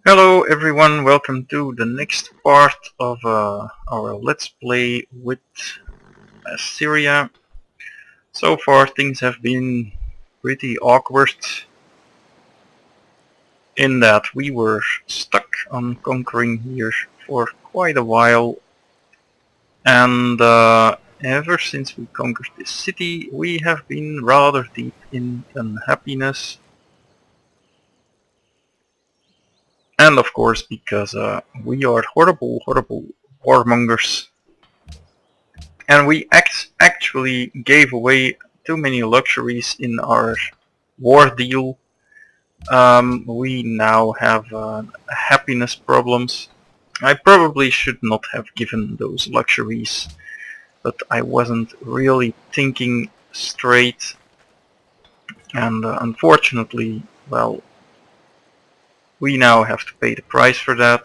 Hello everyone, welcome to the next part of our Let's Play with Assyria. So far things have been pretty awkward in that we were stuck on conquering here for quite a while, and ever since we conquered this city we have been rather deep in unhappiness, and of course because we are horrible warmongers. And we actually gave away too many luxuries in our war deal. We now have happiness problems. I probably should not have given those luxuries, but I wasn't really thinking straight, and unfortunately, well, we now have to pay the price for that.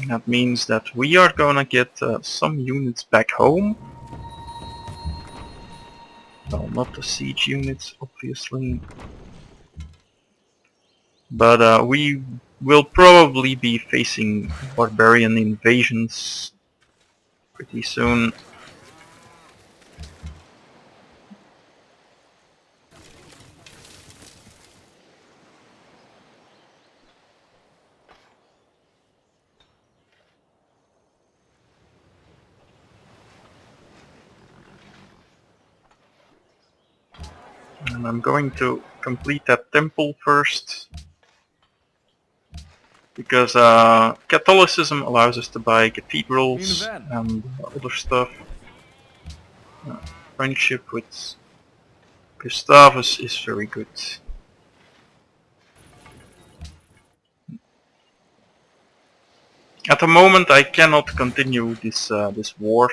That means that we are gonna get some units back home. Well, not the siege units, obviously. But we will probably be facing barbarian invasions pretty soon. And I'm going to complete that temple first, because Catholicism allows us to buy cathedrals and other stuff. Uh, Friendship with Gustavus is very good. At the moment I cannot continue this war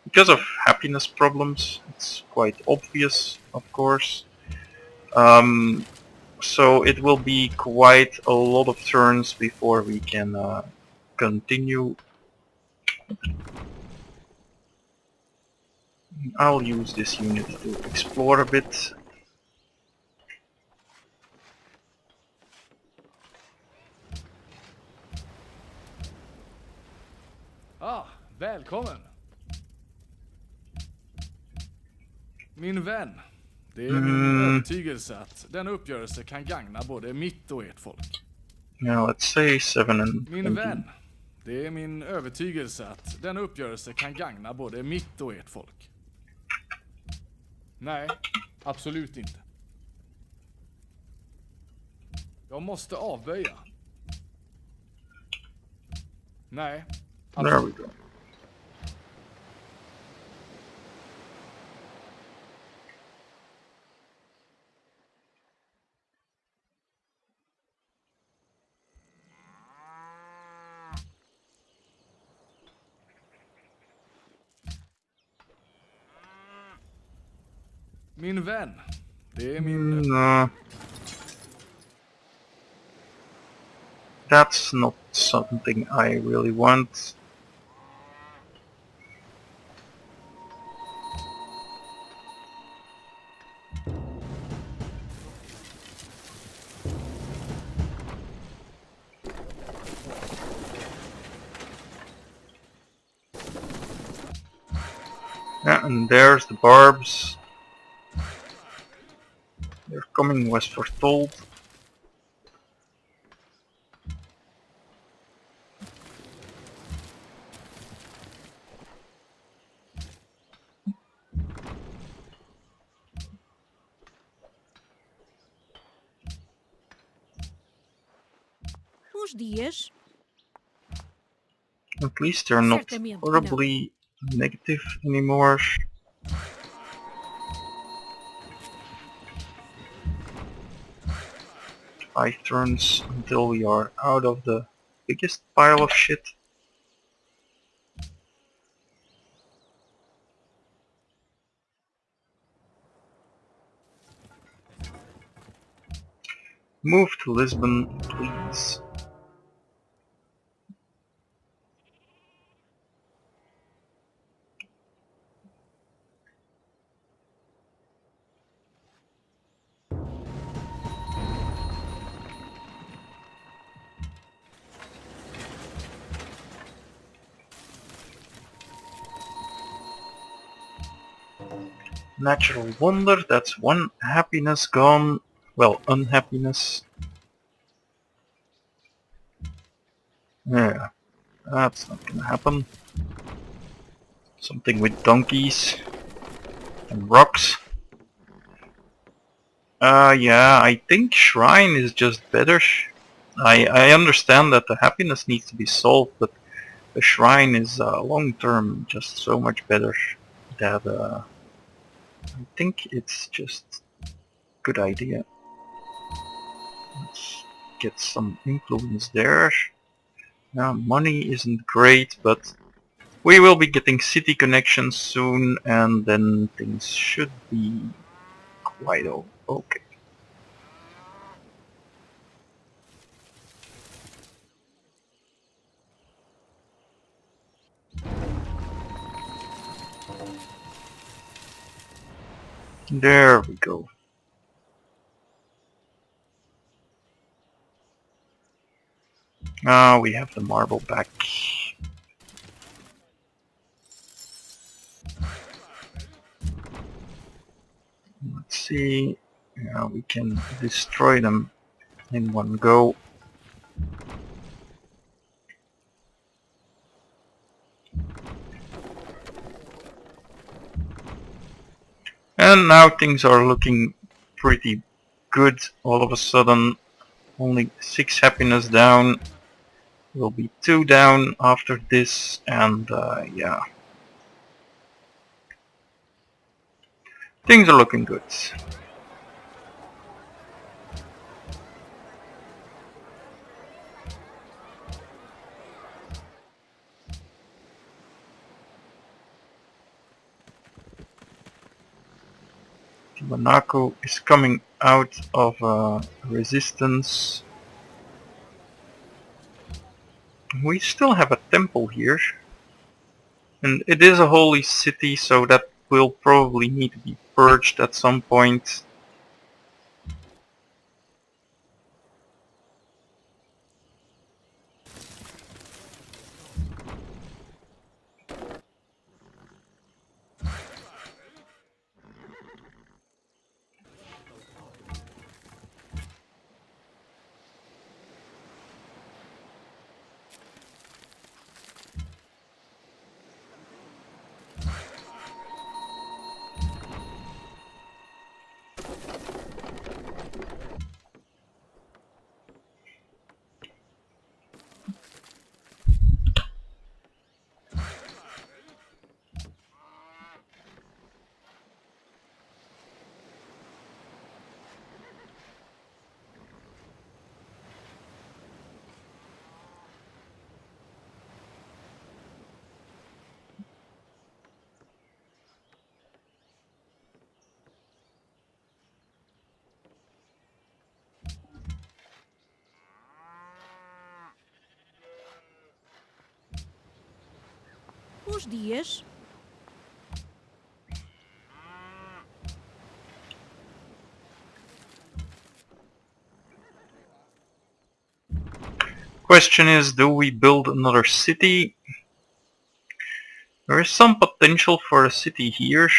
because of happiness problems. It's quite obvious, of course. Um, so it will be quite a lot of turns before we can continue. I'll use this unit to explore a bit. Välkommen! Min vän, det är min övertygelse att denna uppgörelse kan gagna både mitt och ert folk. Now let's say 7 and Min 20. vän, det är min övertygelse att denna uppgörelse kan gagna både mitt och ert folk. Nej, absolut inte. Jag måste avböja. Nej, There we absolut. go. Min vän, det är min... No, that's not something I really want. Yeah, and there's the barbs. Their coming was foretold. Uns dias, At least they're not Certamente que horribly negative anymore. Five turns until we are out of the biggest pile of shit. Move to Lisbon, please. Natural wonder, that's one happiness gone. Well, unhappiness. Yeah, that's not gonna happen. Something with donkeys and rocks. Yeah, I think shrine is just better. I understand that the happiness needs to be solved, but the shrine is long term just so much better that I think it's just a good idea. Let's get some influence there. Now money isn't great, but we will be getting city connections soon, and then things should be quite okay. There we go. Now we have the marble back. Let's see. Yeah, we can destroy them in one go. And now things are looking pretty good all of a sudden. Only 6 happiness down. Will be 2 down after this, and yeah. Things are looking good. Monaco is coming out of resistance. We still have a temple here. And it is a holy city, so that will probably need to be purged at some point. Os dias. Question is, do we build another city? There is some potential for a city here,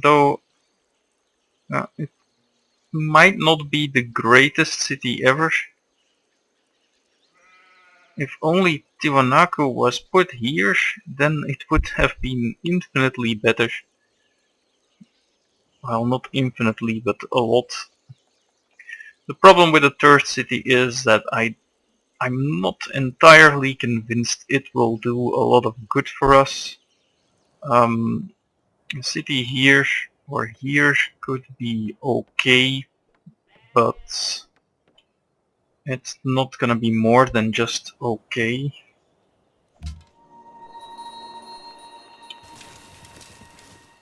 though it might not be the greatest city ever. If only Tiwanaku was put here, then it would have been infinitely better. Well, not infinitely, but a lot. The problem with the third city is that I'm not entirely convinced it will do a lot of good for us. A city here or here could be okay, but it's not gonna be more than just okay.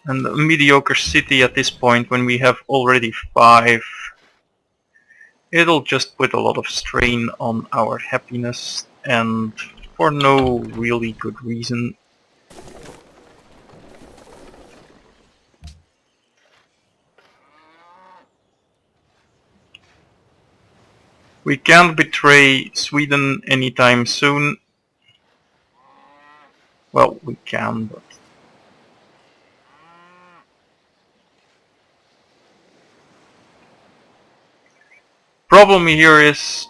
And a mediocre city at this point, when we have already 5, it'll just put a lot of strain on our happiness, and for no really good reason. We can't betray Sweden anytime soon. Well, we can, but problem here is,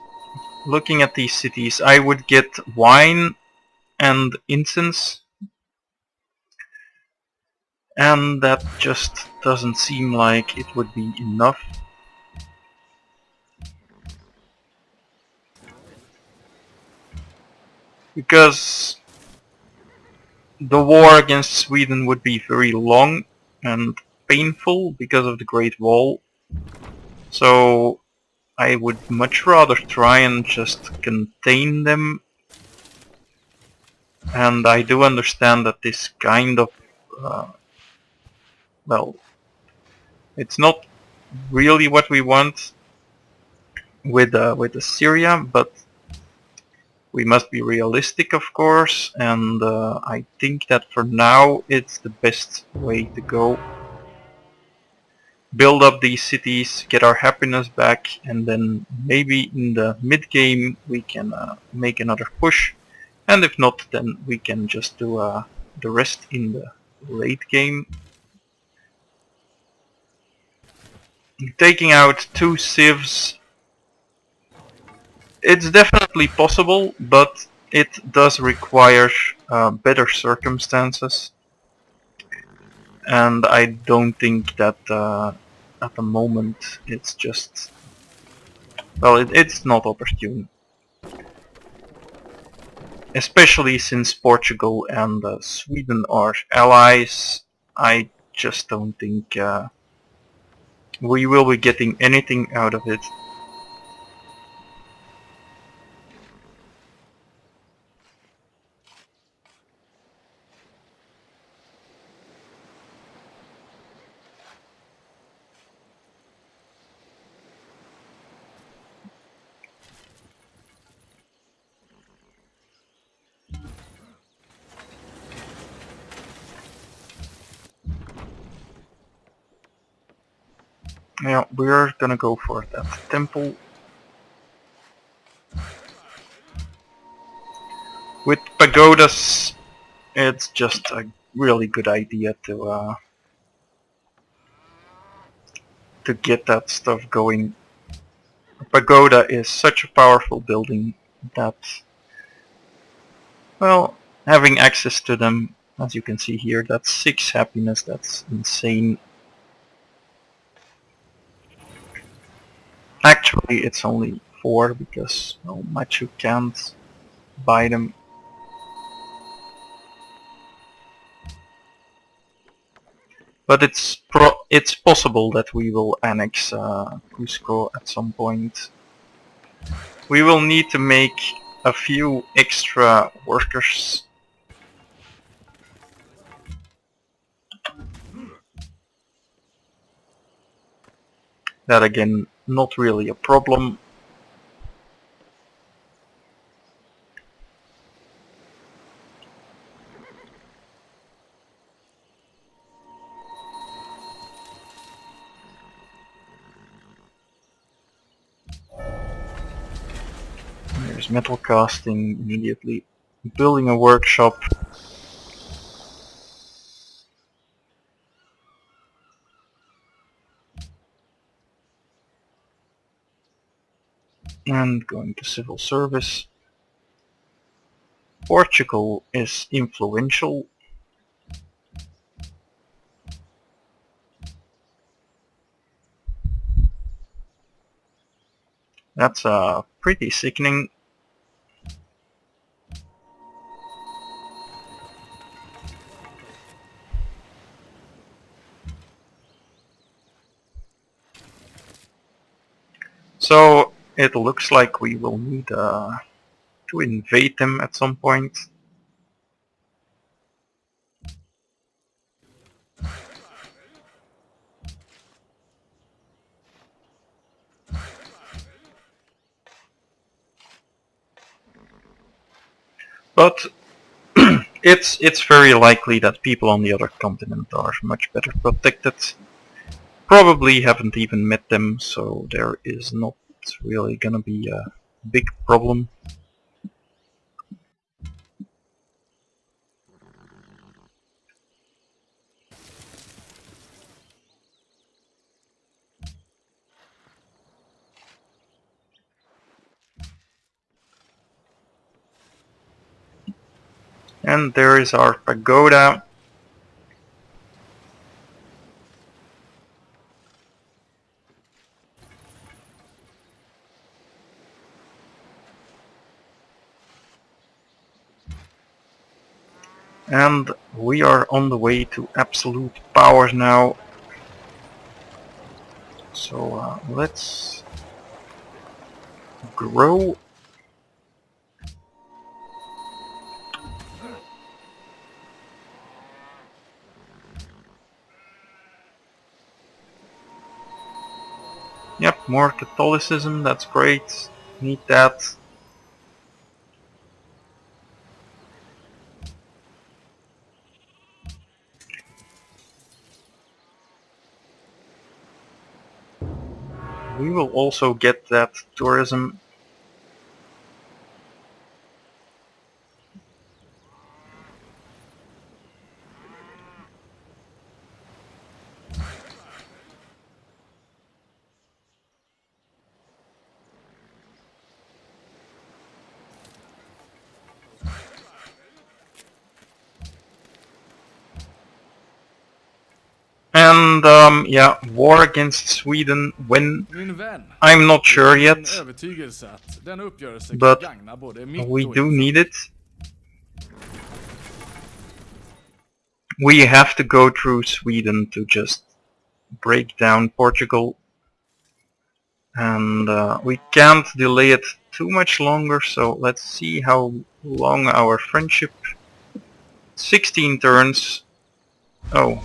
looking at these cities, I would get wine and incense, and that just doesn't seem like it would be enough. Because the war against Sweden would be very long and painful because of the Great Wall. So I would much rather try and just contain them. And I do understand that this kind of, well, it's not really what we want with Assyria, but we must be realistic, of course, and I think that for now it's the best way to go. Build up these cities, get our happiness back, and then maybe in the mid-game we can make another push, and if not, then we can just do the rest in the late game. Taking out 2 civs, it's definitely possible, but it does require better circumstances. And I don't think that at the moment it's just, well, it's not opportune. Especially since Portugal and Sweden are allies, I just don't think we will be getting anything out of it. Yeah, we're gonna go for that temple. With pagodas, it's just a really good idea to get that stuff going. A pagoda is such a powerful building that, well, having access to them, as you can see here, that's 6 happiness, that's insane. Actually, it's only 4 because, well, Machu can't buy them. But it's possible that we will annex Cusco at some point. We will need to make a few extra workers. That again, not really a problem. There's metal casting immediately. Building a workshop. And going to civil service. Portugal is influential. That's pretty sickening. So it looks like we will need to invade them at some point. But it's very likely that people on the other continent are much better protected. Probably haven't even met them, so there is not really gonna be a big problem. And there is our pagoda. And we are on the way to absolute power now. So let's grow. Yep, more Catholicism, that's great. Need that. We will also get that tourism. And yeah, war against Sweden, when? Min vän. I'm not sure yet, Min övertygelse att denna uppgörelse kan but gagna både mitt we och do ert need it. We have to go through Sweden to just break down Portugal. And we can't delay it too much longer, so let's see how long our friendship. 16 turns. Oh,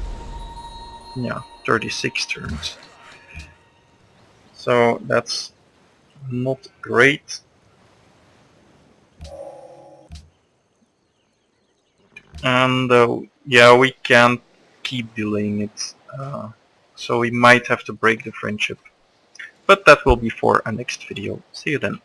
yeah, 36 turns. So that's not great. And yeah, we can't keep delaying it. So we might have to break the friendship. But that will be for a next video. See you then.